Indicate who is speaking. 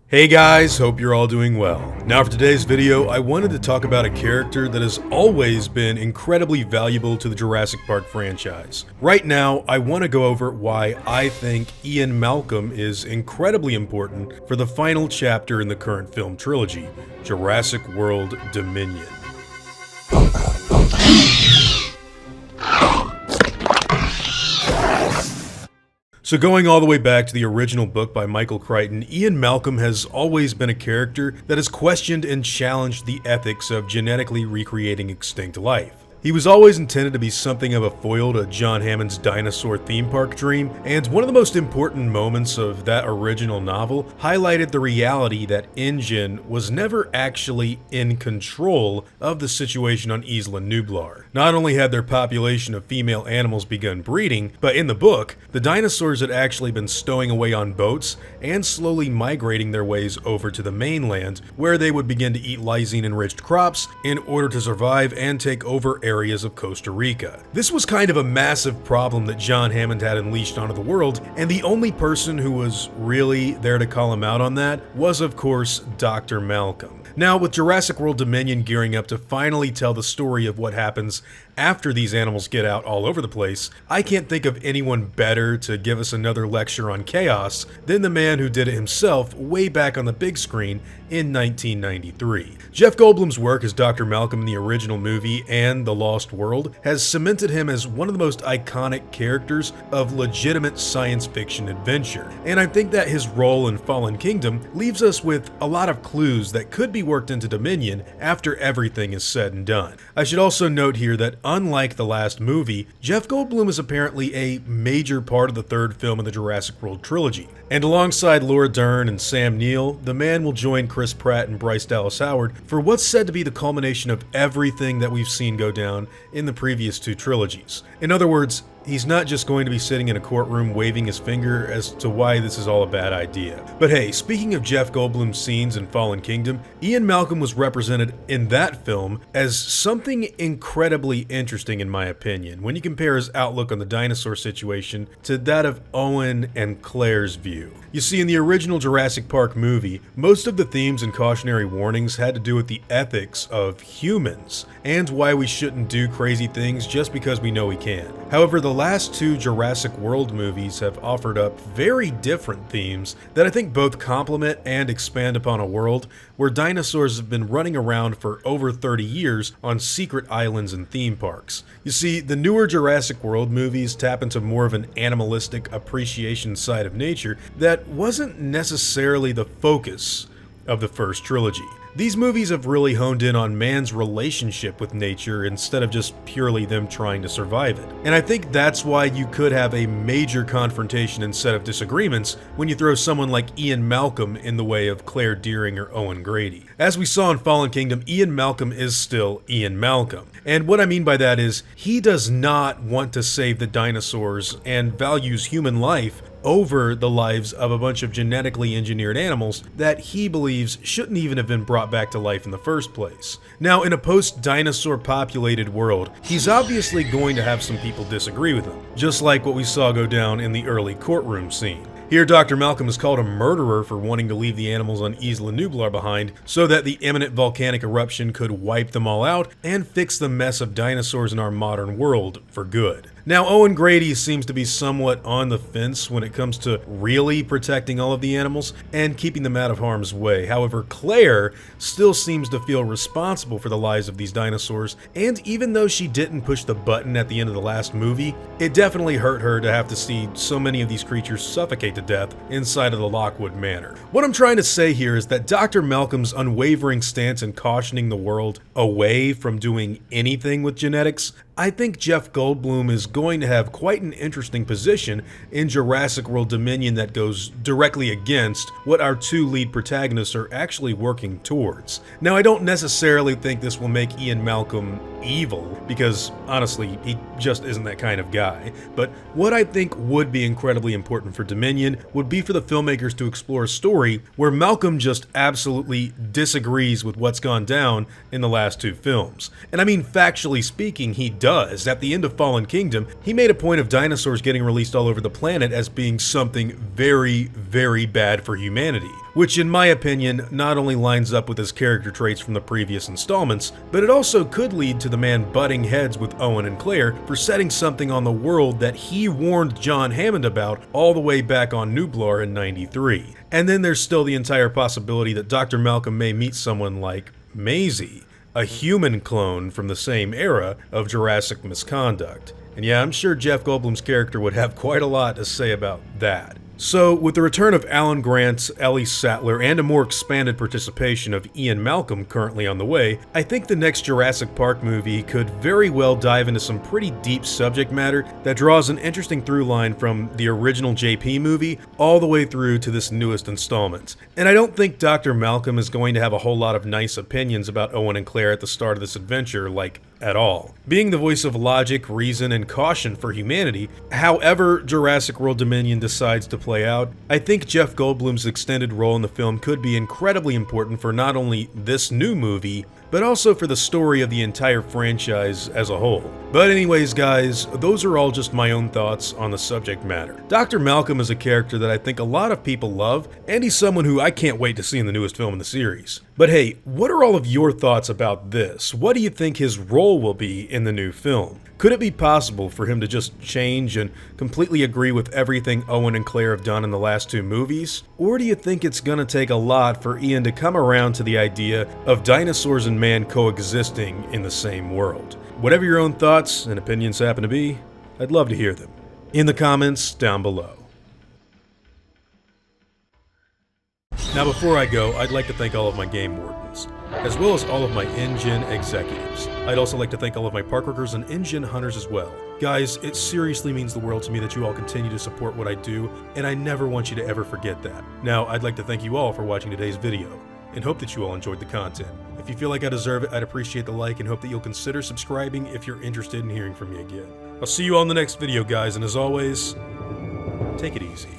Speaker 1: Hey guys, hope you're all doing well. Now for today's video, I wanted to talk about a character that has always been incredibly valuable to the Jurassic Park franchise. Right now, I want to go over why I think Ian Malcolm is incredibly important for the final chapter in the current film trilogy, Jurassic World Dominion. So going all the way back to the original book by Michael Crichton, Ian Malcolm has always been a character that has questioned and challenged the ethics of genetically recreating extinct life. He was always intended to be something of a foil to John Hammond's Dinosaur theme park dream, and one of the most important moments of that original novel highlighted the reality that InGen was never actually in control of the situation on Isla Nublar. Not only had their population of female animals begun breeding, but in the book, the dinosaurs had actually been stowing away on boats and slowly migrating their ways over to the mainland, where they would begin to eat lysine-enriched crops in order to survive and take over areas of Costa Rica. This was kind of a massive problem that John Hammond had unleashed onto the world, and the only person who was really there to call him out on that was, of course, Dr. Malcolm. Now, with Jurassic World Dominion gearing up to finally tell the story of what happens after these animals get out all over the place, I can't think of anyone better to give us another lecture on chaos than the man who did it himself way back on the big screen in 1993. Jeff Goldblum's work as Dr. Malcolm in the original movie and The Lost World has cemented him as one of the most iconic characters of legitimate science fiction adventure, and I think that his role in Fallen Kingdom leaves us with a lot of clues that could be worked into Dominion after everything is said and done. I should also note here that unlike the last movie, Jeff Goldblum is apparently a major part of the third film in the Jurassic World trilogy. And alongside Laura Dern and Sam Neill, the man will join Chris Pratt and Bryce Dallas Howard for what's said to be the culmination of everything that we've seen go down in the previous two trilogies. In other words, he's not just going to be sitting in a courtroom waving his finger as to why this is all a bad idea. But hey, speaking of Jeff Goldblum's scenes in Fallen Kingdom, Ian Malcolm was represented in that film as something incredibly interesting in my opinion, when you compare his outlook on the dinosaur situation to that of Owen and Claire's view. You see, in the original Jurassic Park movie, most of the themes and cautionary warnings had to do with the ethics of humans, and why we shouldn't do crazy things just because we know we can. However, the last two Jurassic World movies have offered up very different themes that I think both complement and expand upon a world where dinosaurs have been running around for over 30 years on secret islands and theme parks. You see, the newer Jurassic World movies tap into more of an animalistic appreciation side of nature that wasn't necessarily the focus of the first trilogy. These movies have really honed in on man's relationship with nature instead of just purely them trying to survive it. And I think that's why you could have a major confrontation instead of disagreements when you throw someone like Ian Malcolm in the way of Claire Dearing or Owen Grady. As we saw in Fallen Kingdom, Ian Malcolm is still Ian Malcolm. And what I mean by that is, he does not want to save the dinosaurs and values human life over the lives of a bunch of genetically engineered animals that he believes shouldn't even have been brought back to life in the first place. Now, in a post-dinosaur populated world, he's obviously going to have some people disagree with him, just like what we saw go down in the early courtroom scene. Here, Dr. Malcolm is called a murderer for wanting to leave the animals on Isla Nublar behind so that the imminent volcanic eruption could wipe them all out and fix the mess of dinosaurs in our modern world for good. Now, Owen Grady seems to be somewhat on the fence when it comes to really protecting all of the animals and keeping them out of harm's way. However, Claire still seems to feel responsible for the lives of these dinosaurs, and even though she didn't push the button at the end of the last movie, it definitely hurt her to have to see so many of these creatures suffocate to death inside of the Lockwood Manor. What I'm trying to say here is that Dr. Malcolm's unwavering stance in cautioning the world away from doing anything with genetics, I think Jeff Goldblum is going to have quite an interesting position in Jurassic World Dominion that goes directly against what our two lead protagonists are actually working towards. Now, I don't necessarily think this will make Ian Malcolm evil, because honestly, he just isn't that kind of guy. But what I think would be incredibly important for Dominion would be for the filmmakers to explore a story where Malcolm just absolutely disagrees with what's gone down in the last two films. And I mean, factually speaking, he does. At the end of Fallen Kingdom, he made a point of dinosaurs getting released all over the planet as being something very, very bad for humanity, which in my opinion not only lines up with his character traits from the previous installments, but it also could lead to the man butting heads with Owen and Claire for setting something on the world that he warned John Hammond about all the way back on Nublar in '93. And then there's still the entire possibility that Dr. Malcolm may meet someone like Maisie, a human clone from the same era of Jurassic misconduct. And yeah, I'm sure Jeff Goldblum's character would have quite a lot to say about that. So, with the return of Alan Grant, Ellie Sattler, and a more expanded participation of Ian Malcolm currently on the way, I think the next Jurassic Park movie could very well dive into some pretty deep subject matter that draws an interesting through line from the original JP movie all the way through to this newest installment. And I don't think Dr. Malcolm is going to have a whole lot of nice opinions about Owen and Claire at the start of this adventure, like, at all. Being the voice of logic, reason, and caution for humanity, however Jurassic World Dominion decides to play out, I think Jeff Goldblum's extended role in the film could be incredibly important for not only this new movie, but also for the story of the entire franchise as a whole. But anyways guys, those are all just my own thoughts on the subject matter. Dr. Malcolm is a character that I think a lot of people love, and he's someone who I can't wait to see in the newest film in the series. But hey, what are all of your thoughts about this? What do you think his role will be in the new film? Could it be possible for him to just change and completely agree with everything Owen and Claire have done in the last two movies? Or do you think it's gonna take a lot for Ian to come around to the idea of dinosaurs and man coexisting in the same world? Whatever your own thoughts and opinions happen to be, I'd love to hear them in the comments down below. Now before I go, I'd like to thank all of my game wardens, as well as all of my InGen executives. I'd also like to thank all of my park workers and InGen hunters as well. Guys, it seriously means the world to me that you all continue to support what I do, and I never want you to ever forget that. Now, I'd like to thank you all for watching today's video, and hope that you all enjoyed the content. If you feel like I deserve it, I'd appreciate the like and hope that you'll consider subscribing if you're interested in hearing from me again. I'll see you all in the next video, guys, and as always, take it easy.